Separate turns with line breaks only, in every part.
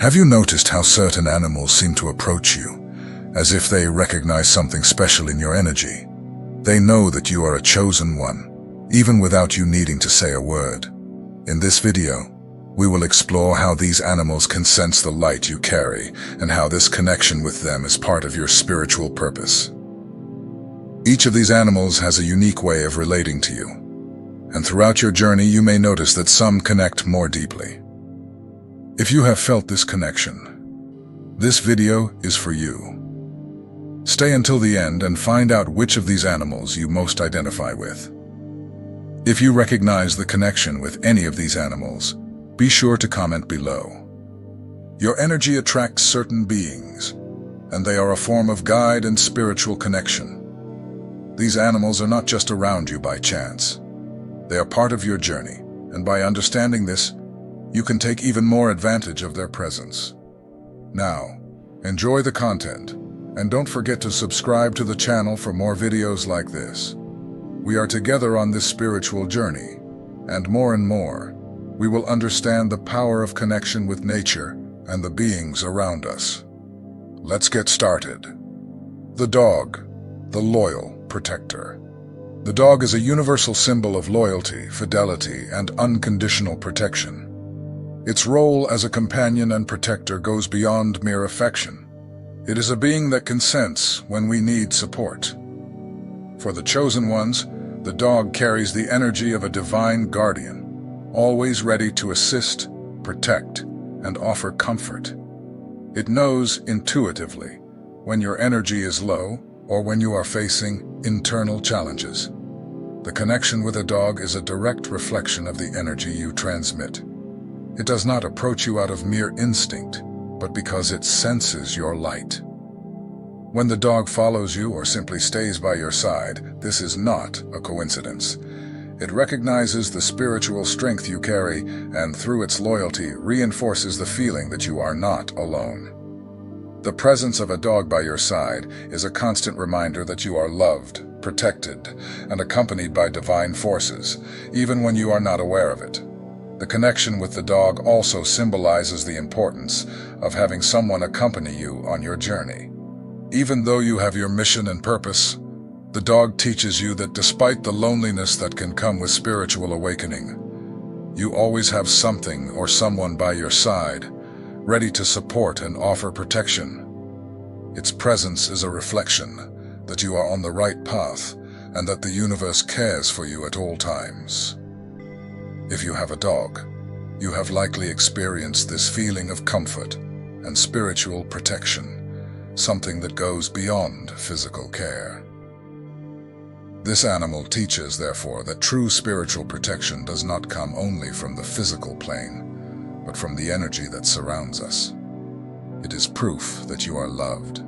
Have you noticed how certain animals seem to approach you, as if they recognize something special in your energy? They know that you are a chosen one, even without you needing to say a word. In this video, we will explore how these animals can sense the light you carry and how this connection with them is part of your spiritual purpose. Each of these animals has a unique way of relating to you, and throughout your journey you may notice that some connect more deeply. If you have felt this connection, this video is for you. Stay until the end and find out which of these animals you most identify with. If you recognize the connection with any of these animals, be sure to comment below. Your energy attracts certain beings, and they are a form of guide and spiritual connection. These animals are not just around you by chance. They are part of your journey, and by understanding this, you can take even more advantage of their presence. Now, enjoy the content, and don't forget to subscribe to the channel for more videos like this. We are together on this spiritual journey, and more, we will understand the power of connection with nature and the beings around us. Let's get started. The dog, the loyal protector. The dog is a universal symbol of loyalty, fidelity, and unconditional protection. Its role as a companion and protector goes beyond mere affection. It is a being that can sense when we need support. For the chosen ones, the dog carries the energy of a divine guardian, always ready to assist, protect, and offer comfort. It knows intuitively when your energy is low or when you are facing internal challenges. The connection with a dog is a direct reflection of the energy you transmit. It does not approach you out of mere instinct, but because it senses your light. When the dog follows you or simply stays by your side, this is not a coincidence. It recognizes the spiritual strength you carry and through its loyalty reinforces the feeling that you are not alone. The presence of a dog by your side is a constant reminder that you are loved, protected, and accompanied by divine forces, even when you are not aware of it. The connection with the dog also symbolizes the importance of having someone accompany you on your journey. Even though you have your mission and purpose, the dog teaches you that despite the loneliness that can come with spiritual awakening, you always have something or someone by your side, ready to support and offer protection. Its presence is a reflection that you are on the right path and that the universe cares for you at all times. If you have a dog, you have likely experienced this feeling of comfort and spiritual protection, something that goes beyond physical care. This animal teaches, therefore, that true spiritual protection does not come only from the physical plane, but from the energy that surrounds us. It is proof that you are loved,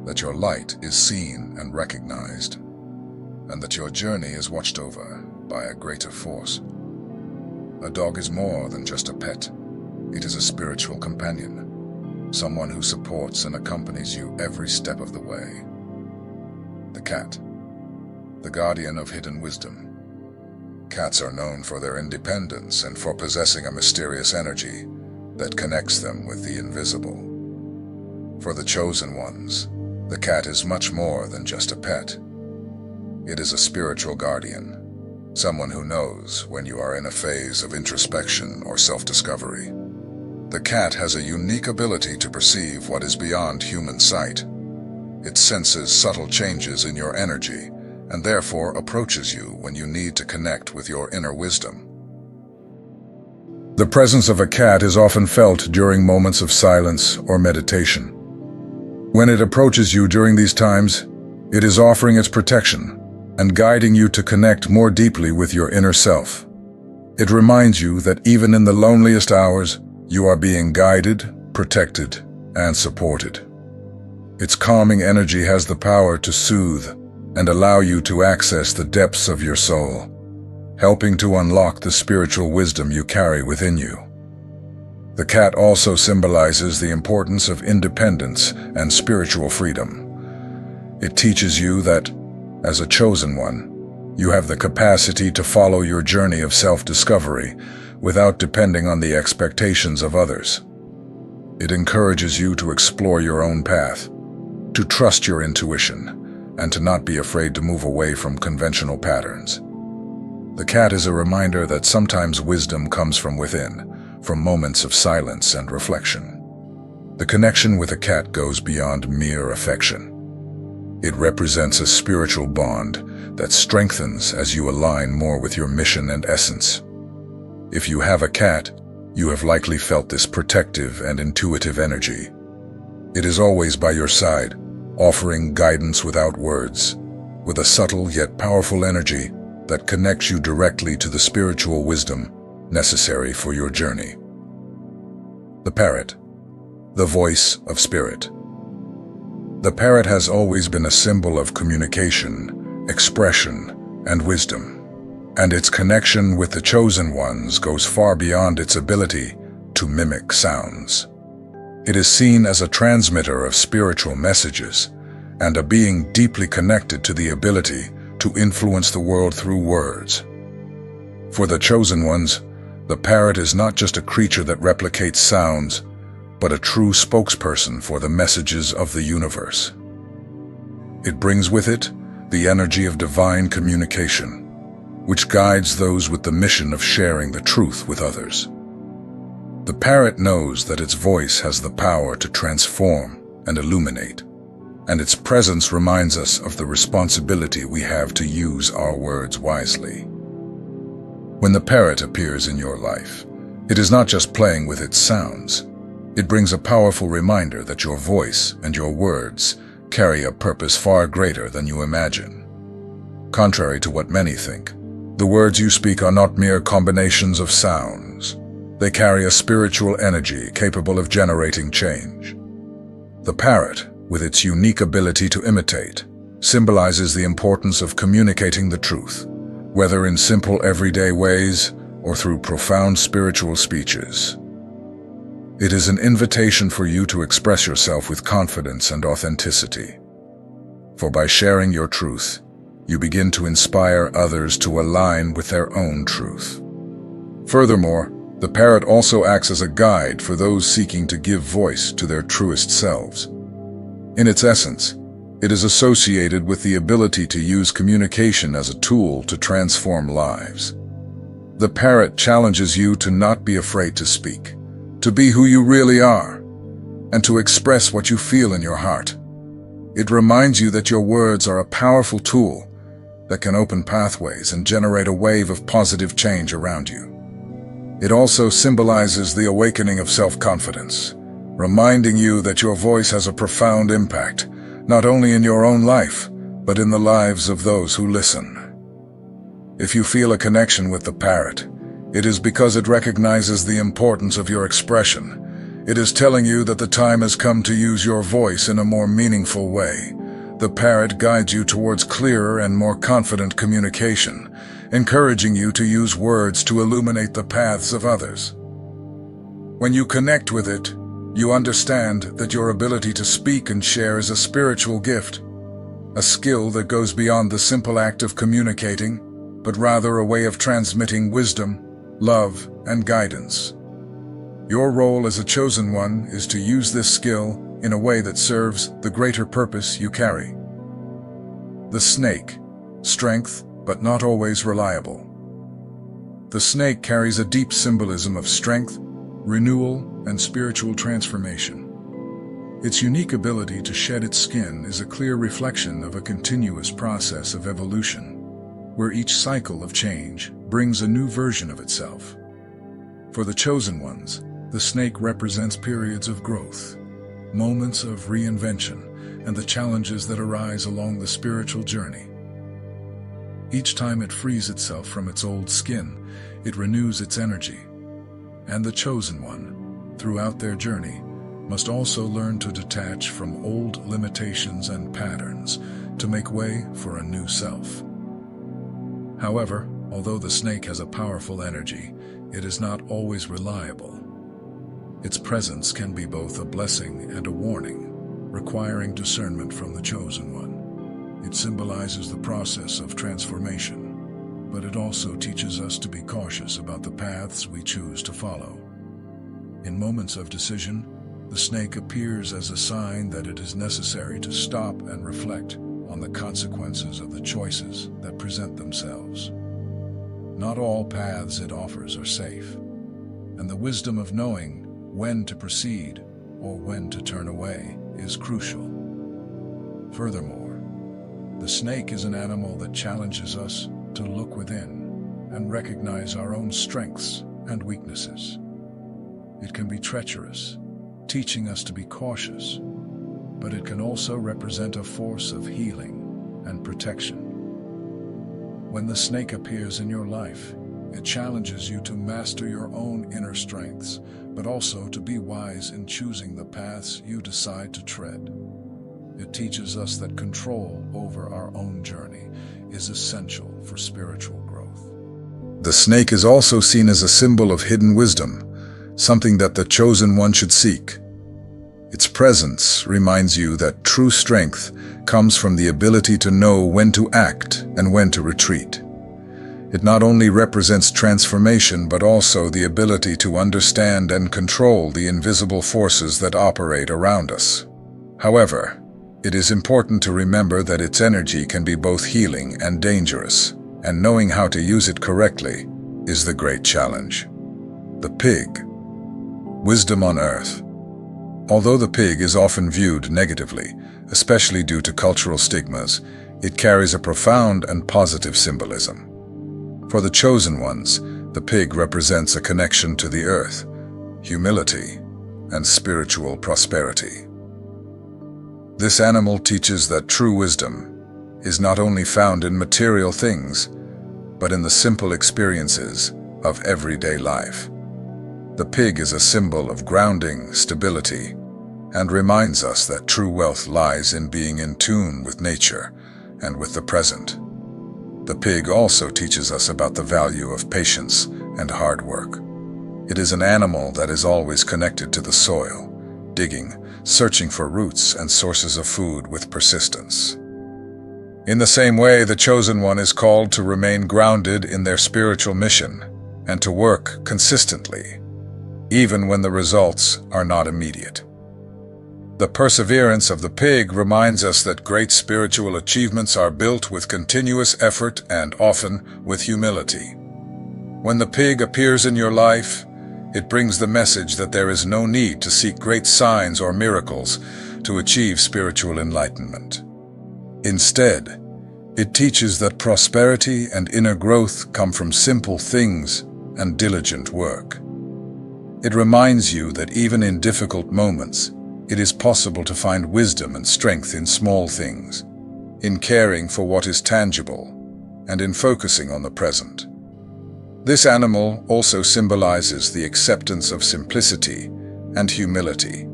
that your light is seen and recognized, and that your journey is watched over by a greater force. A dog is more than just a pet. It is a spiritual companion, someone who supports and accompanies you every step of the way. The cat, the guardian of hidden wisdom. Cats are known for their independence and for possessing a mysterious energy that connects them with the invisible. For the chosen ones, the cat is much more than just a pet. It is a spiritual guardian, someone who knows when you are in a phase of introspection or self-discovery. The cat has a unique ability to perceive what is beyond human sight. It senses subtle changes in your energy and therefore approaches you when you need to connect with your inner wisdom. The presence of a cat is often felt during moments of silence or meditation. When it approaches you during these times, it is offering its protection and guiding you to connect more deeply with your inner self. It reminds you that even in the loneliest hours, you are being guided, protected, and supported. Its calming energy has the power to soothe and allow you to access the depths of your soul, helping to unlock the spiritual wisdom you carry within you. The cat also symbolizes the importance of independence and spiritual freedom. It teaches you that, as a chosen one, you have the capacity to follow your journey of self-discovery without depending on the expectations of others. It encourages you to explore your own path, to trust your intuition, and to not be afraid to move away from conventional patterns. The cat is a reminder that sometimes wisdom comes from within, from moments of silence and reflection. The connection with a cat goes beyond mere affection. It represents a spiritual bond that strengthens as you align more with your mission and essence. If you have a cat, you have likely felt this protective and intuitive energy. It is always by your side, offering guidance without words, with a subtle yet powerful energy that connects you directly to the spiritual wisdom necessary for your journey. The parrot, the voice of spirit. The parrot has always been a symbol of communication, expression, and wisdom, and its connection with the chosen ones goes far beyond its ability to mimic sounds. It is seen as a transmitter of spiritual messages and a being deeply connected to the ability to influence the world through words. For the chosen ones, the parrot is not just a creature that replicates sounds, but a true spokesperson for the messages of the universe. It brings with it the energy of divine communication, which guides those with the mission of sharing the truth with others. The parrot knows that its voice has the power to transform and illuminate, and its presence reminds us of the responsibility we have to use our words wisely. When the parrot appears in your life, it is not just playing with its sounds. It brings a powerful reminder that your voice and your words carry a purpose far greater than you imagine. Contrary to what many think, the words you speak are not mere combinations of sounds. They carry a spiritual energy capable of generating change. The parrot, with its unique ability to imitate, symbolizes the importance of communicating the truth, whether in simple everyday ways or through profound spiritual speeches. It is an invitation for you to express yourself with confidence and authenticity. For by sharing your truth, you begin to inspire others to align with their own truth. Furthermore, the parrot also acts as a guide for those seeking to give voice to their truest selves. In its essence, it is associated with the ability to use communication as a tool to transform lives. The parrot challenges you to not be afraid to speak, to be who you really are, and to express what you feel in your heart. It reminds you that your words are a powerful tool that can open pathways and generate a wave of positive change around you. It also symbolizes the awakening of self-confidence, reminding you that your voice has a profound impact, not only in your own life, but in the lives of those who listen. If you feel a connection with the parrot, it is because it recognizes the importance of your expression. It is telling you that the time has come to use your voice in a more meaningful way. The parrot guides you towards clearer and more confident communication, encouraging you to use words to illuminate the paths of others. When you connect with it, you understand that your ability to speak and share is a spiritual gift, a skill that goes beyond the simple act of communicating, but rather a way of transmitting wisdom, love, and guidance. Your role as a chosen one is to use this skill in a way that serves the greater purpose you carry. The snake, strength, but not always reliable. The snake carries a deep symbolism of strength, renewal, and spiritual transformation. Its unique ability to shed its skin is a clear reflection of a continuous process of evolution, where each cycle of change brings a new version of itself. For the chosen ones, the snake represents periods of growth, moments of reinvention, and the challenges that arise along the spiritual journey. Each time it frees itself from its old skin, it renews its energy. And the chosen one, throughout their journey, must also learn to detach from old limitations and patterns to make way for a new self. However, although the snake has a powerful energy, it is not always reliable. Its presence can be both a blessing and a warning, requiring discernment from the chosen one. It symbolizes the process of transformation, but it also teaches us to be cautious about the paths we choose to follow. In moments of decision, The snake appears as a sign that it is necessary to stop and reflect on the consequences of the choices that present themselves. Not all paths it offers are safe, and the wisdom of knowing when to proceed or when to turn away is crucial. Furthermore, the snake is an animal that challenges us to look within and recognize our own strengths and weaknesses. It can be treacherous, teaching us to be cautious, but it can also represent a force of healing and protection. When the snake appears in your life, it challenges you to master your own inner strengths, but also to be wise in choosing the paths you decide to tread. It teaches us that control over our own journey is essential for spiritual growth. The snake is also seen as a symbol of hidden wisdom, something that the chosen one should seek. Its presence reminds you that true strength comes from the ability to know when to act and when to retreat. It not only represents transformation, but also the ability to understand and control the invisible forces that operate around us. However, it is important to remember that its energy can be both healing and dangerous, and knowing how to use it correctly is the great challenge. The pig. Wisdom on earth. Although the pig is often viewed negatively, especially due to cultural stigmas, it carries a profound and positive symbolism. For the chosen ones, the pig represents a connection to the earth, humility, and spiritual prosperity. This animal teaches that true wisdom is not only found in material things, but in the simple experiences of everyday life. The pig is a symbol of grounding, stability, and reminds us that true wealth lies in being in tune with nature and with the present. The pig also teaches us about the value of patience and hard work. It is an animal that is always connected to the soil, digging, searching for roots and sources of food with persistence. In the same way, the chosen one is called to remain grounded in their spiritual mission and to work consistently, even when the results are not immediate. The perseverance of the pig reminds us that great spiritual achievements are built with continuous effort and often with humility. When the pig appears in your life, it brings the message that there is no need to seek great signs or miracles to achieve spiritual enlightenment. Instead, it teaches that prosperity and inner growth come from simple things and diligent work. It reminds you that even in difficult moments, it is possible to find wisdom and strength in small things, in caring for what is tangible, and in focusing on the present. This animal also symbolizes the acceptance of simplicity and humility,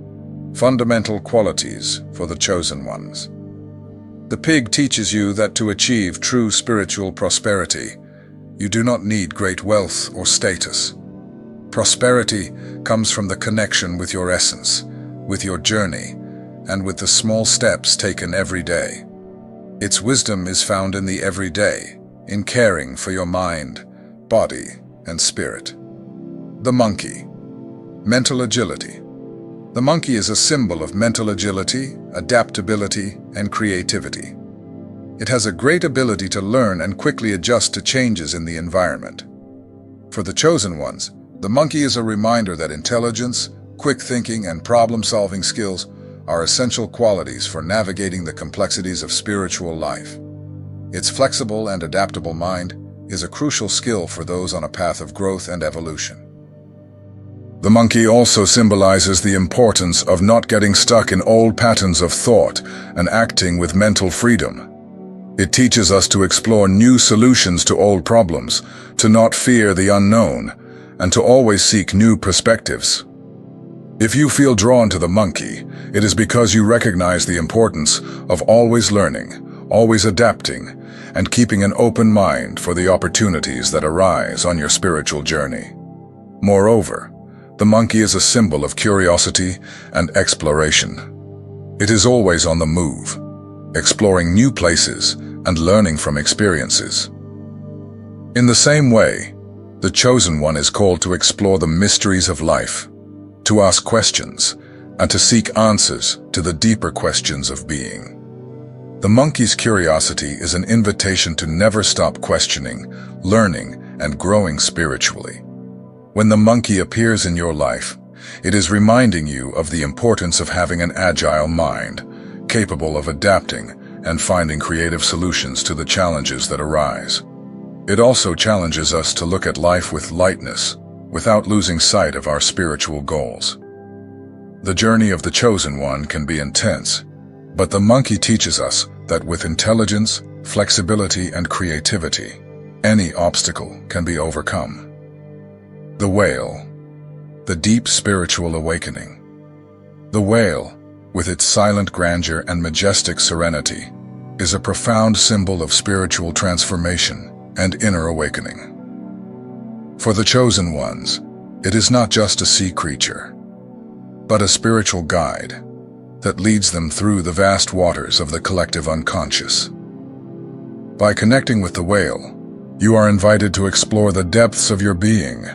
fundamental qualities for the chosen ones. The pig teaches you that to achieve true spiritual prosperity, you do not need great wealth or status. Prosperity comes from the connection with your essence, with your journey, and with the small steps taken every day. Its wisdom is found in the everyday, in caring for your mind, body, and spirit. The monkey. Mental agility. The monkey is a symbol of mental agility, adaptability, and creativity. It has a great ability to learn and quickly adjust to changes in the environment. For the chosen ones, the monkey is a reminder that intelligence, quick thinking, and problem-solving skills are essential qualities for navigating the complexities of spiritual life. Its flexible and adaptable mind is a crucial skill for those on a path of growth and evolution. The monkey also symbolizes the importance of not getting stuck in old patterns of thought and acting with mental freedom. It teaches us to explore new solutions to old problems, to not fear the unknown, and to always seek new perspectives. If you feel drawn to the monkey, it is because you recognize the importance of always learning, always adapting, and keeping an open mind for the opportunities that arise on your spiritual journey. Moreover, the monkey is a symbol of curiosity and exploration. It is always on the move, exploring new places and learning from experiences. In the same way, the chosen one is called to explore the mysteries of life, to ask questions, and to seek answers to the deeper questions of being. The monkey's curiosity is an invitation to never stop questioning, learning, and growing spiritually. When the monkey appears in your life, it is reminding you of the importance of having an agile mind, capable of adapting and finding creative solutions to the challenges that arise. It also challenges us to look at life with lightness, without losing sight of our spiritual goals. The journey of the chosen one can be intense, but the monkey teaches us that with intelligence, flexibility, and creativity, any obstacle can be overcome. The whale, the deep spiritual awakening. The whale, with its silent grandeur and majestic serenity, is a profound symbol of spiritual transformation and inner awakening. For the chosen ones, it is not just a sea creature, but a spiritual guide that leads them through the vast waters of the collective unconscious. By connecting with the whale, you are invited to explore the depths of your being,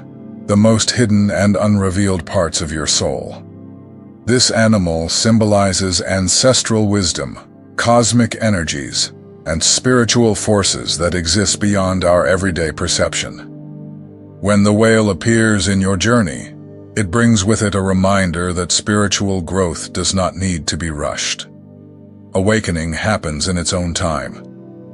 the most hidden and unrevealed parts of your soul. This animal symbolizes ancestral wisdom, cosmic energies, and spiritual forces that exist beyond our everyday perception. When the whale appears in your journey, it brings with it a reminder that spiritual growth does not need to be rushed. Awakening happens in its own time,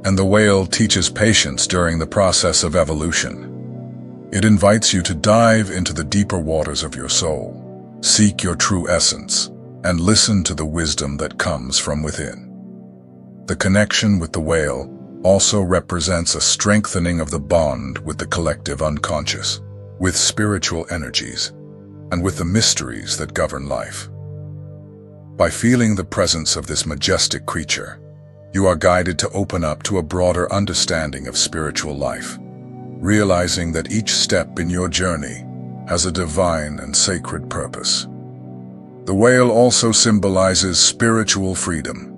and the whale teaches patience during the process of evolution. It invites you to dive into the deeper waters of your soul, seek your true essence, and listen to the wisdom that comes from within. The connection with the whale also represents a strengthening of the bond with the collective unconscious, with spiritual energies, and with the mysteries that govern life. By feeling the presence of this majestic creature, you are guided to open up to a broader understanding of spiritual life, realizing that each step in your journey has a divine and sacred purpose. The whale also symbolizes spiritual freedom,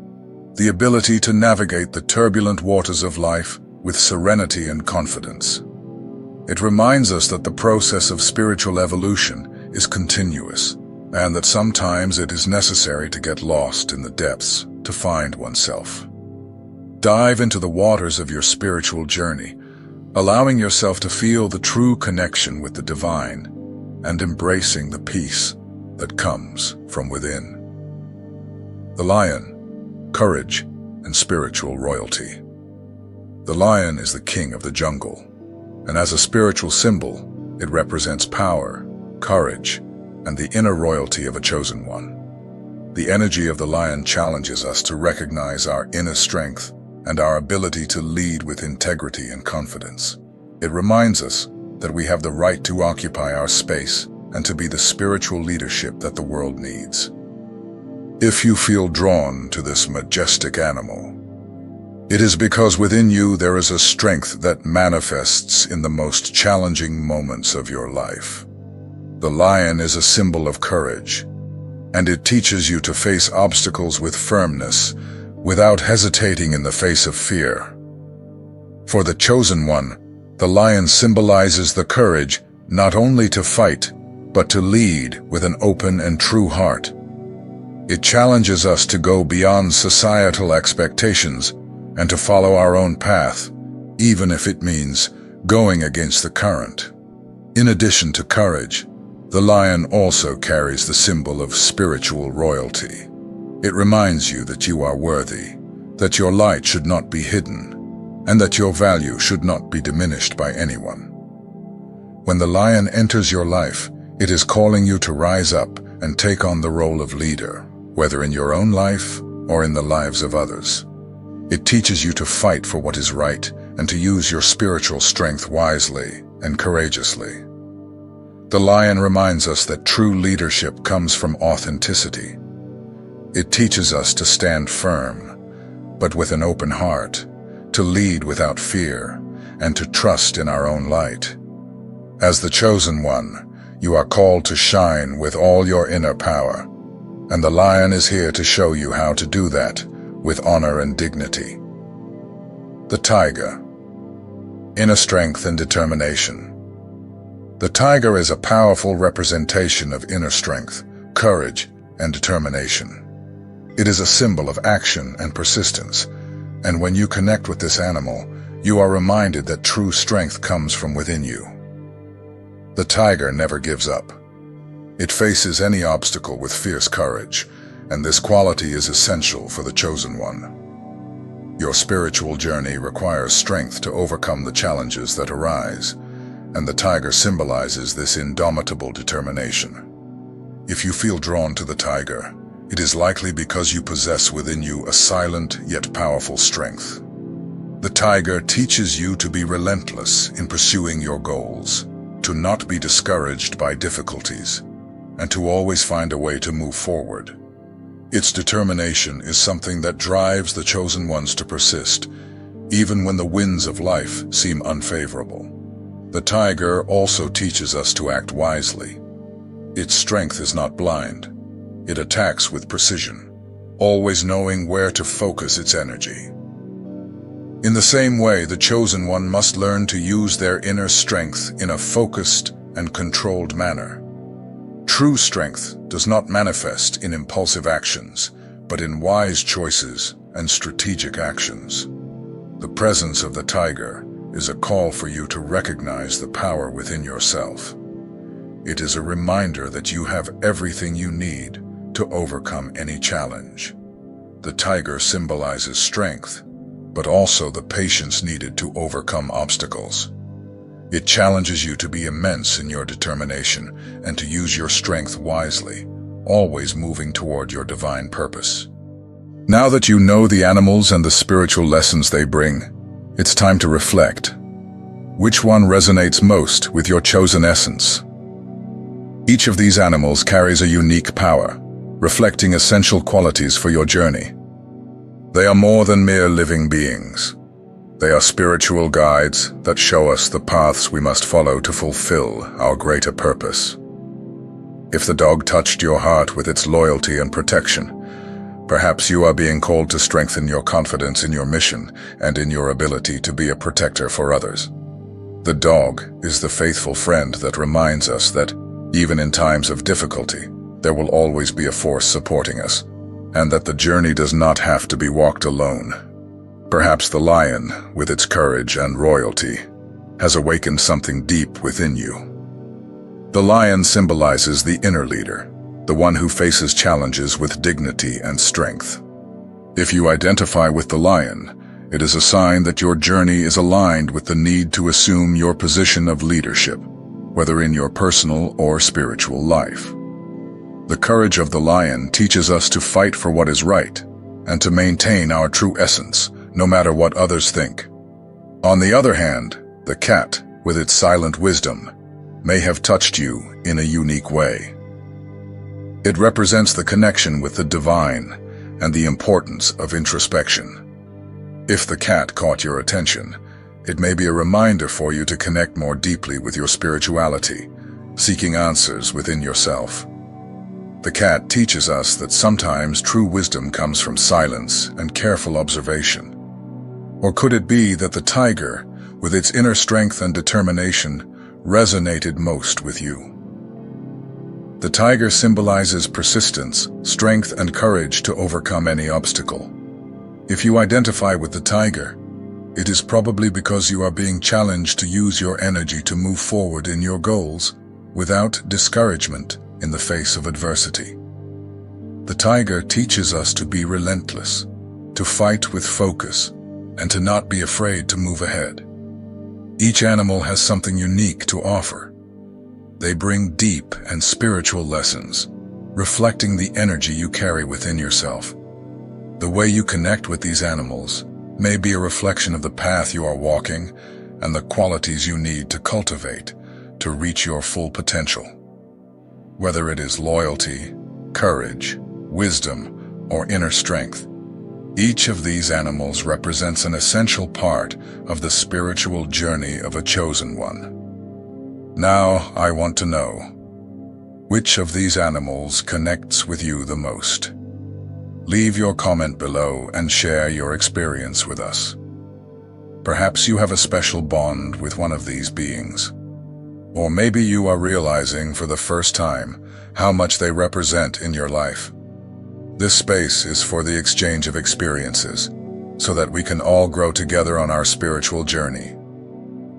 the ability to navigate the turbulent waters of life with serenity and confidence. It reminds us that the process of spiritual evolution is continuous, and that sometimes it is necessary to get lost in the depths to find oneself. Dive into the waters of your spiritual journey, allowing yourself to feel the true connection with the divine and embracing the peace that comes from within. The lion, courage, and spiritual royalty. The lion is the king of the jungle, and as a spiritual symbol, it represents power, courage, and the inner royalty of a chosen one. The energy of the lion challenges us to recognize our inner strength and our ability to lead with integrity and confidence. It reminds us that we have the right to occupy our space and to be the spiritual leadership that the world needs. If you feel drawn to this majestic animal, it is because within you there is a strength that manifests in the most challenging moments of your life. The lion is a symbol of courage, and it teaches you to face obstacles with firmness, without hesitating in the face of fear. For the chosen one, the lion symbolizes the courage not only to fight, but to lead with an open and true heart. It challenges us to go beyond societal expectations and to follow our own path, even if it means going against the current. In addition to courage, the lion also carries the symbol of spiritual royalty. It reminds you that you are worthy, that your light should not be hidden, and that your value should not be diminished by anyone. When the lion enters your life, it is calling you to rise up and take on the role of leader, whether in your own life or in the lives of others. It teaches you to fight for what is right and to use your spiritual strength wisely and courageously. The lion reminds us that true leadership comes from authenticity. It teaches us to stand firm, but with an open heart, to lead without fear, and to trust in our own light. As the chosen one, you are called to shine with all your inner power, and the lion is here to show you how to do that with honor and dignity. The tiger, inner strength and determination. The tiger is a powerful representation of inner strength, courage, and determination. It is a symbol of action and persistence, and when you connect with this animal, you are reminded that true strength comes from within you. The tiger never gives up. It faces any obstacle with fierce courage, and this quality is essential for the chosen one. Your spiritual journey requires strength to overcome the challenges that arise, and the tiger symbolizes this indomitable determination. If you feel drawn to the tiger, it is likely because you possess within you a silent yet powerful strength. The tiger teaches you to be relentless in pursuing your goals, to not be discouraged by difficulties, and to always find a way to move forward. Its determination is something that drives the chosen ones to persist, even when the winds of life seem unfavorable. The tiger also teaches us to act wisely. Its strength is not blind. It attacks with precision, always knowing where to focus its energy. In the same way, the chosen one must learn to use their inner strength in a focused and controlled manner. True strength does not manifest in impulsive actions, but in wise choices and strategic actions. The presence of the tiger is a call for you to recognize the power within yourself. It is a reminder that you have everything you need to overcome any challenge. The tiger symbolizes strength, but also the patience needed to overcome obstacles. It challenges you to be immense in your determination and to use your strength wisely, always moving toward your divine purpose. Now that you know the animals and the spiritual lessons they bring, it's time to reflect. Which one resonates most with your chosen essence? Each of these animals carries a unique power, reflecting essential qualities for your journey. They are more than mere living beings. They are spiritual guides that show us the paths we must follow to fulfill our greater purpose. If the dog touched your heart with its loyalty and protection, perhaps you are being called to strengthen your confidence in your mission and in your ability to be a protector for others. The dog is the faithful friend that reminds us that, even in times of difficulty, there will always be a force supporting us, and that the journey does not have to be walked alone. Perhaps the lion, with its courage and royalty, has awakened something deep within you. The lion symbolizes the inner leader, the one who faces challenges with dignity and strength. If you identify with the lion, it is a sign that your journey is aligned with the need to assume your position of leadership, whether in your personal or spiritual life. The courage of the lion teaches us to fight for what is right and to maintain our true essence, no matter what others think. On the other hand, the cat, with its silent wisdom, may have touched you in a unique way. It represents the connection with the divine and the importance of introspection. If the cat caught your attention, it may be a reminder for you to connect more deeply with your spirituality, seeking answers within yourself. The cat teaches us that sometimes true wisdom comes from silence and careful observation. Or could it be that the tiger, with its inner strength and determination, resonated most with you? The tiger symbolizes persistence, strength, and courage to overcome any obstacle. If you identify with the tiger, it is probably because you are being challenged to use your energy to move forward in your goals without discouragement in the face of adversity. The tiger teaches us to be relentless, to fight with focus, and to not be afraid to move ahead. Each animal has something unique to offer. They bring deep and spiritual lessons, reflecting the energy you carry within yourself. The way you connect with these animals may be a reflection of the path you are walking and the qualities you need to cultivate to reach your full potential. Whether it is loyalty, courage, wisdom, or inner strength, each of these animals represents an essential part of the spiritual journey of a chosen one. Now I want to know, which of these animals connects with you the most? Leave your comment below and share your experience with us. Perhaps you have a special bond with one of these beings. Or maybe you are realizing for the first time how much they represent in your life. This space is for the exchange of experiences, so that we can all grow together on our spiritual journey.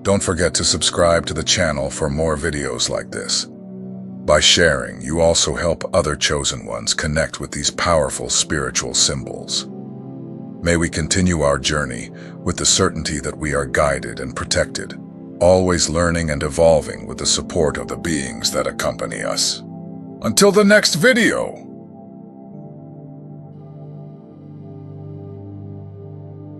Don't forget to subscribe to the channel for more videos like this. By sharing, you also help other chosen ones connect with these powerful spiritual symbols. May we continue our journey with the certainty that we are guided and protected, always learning and evolving with the support of the beings that accompany us. Until the next video!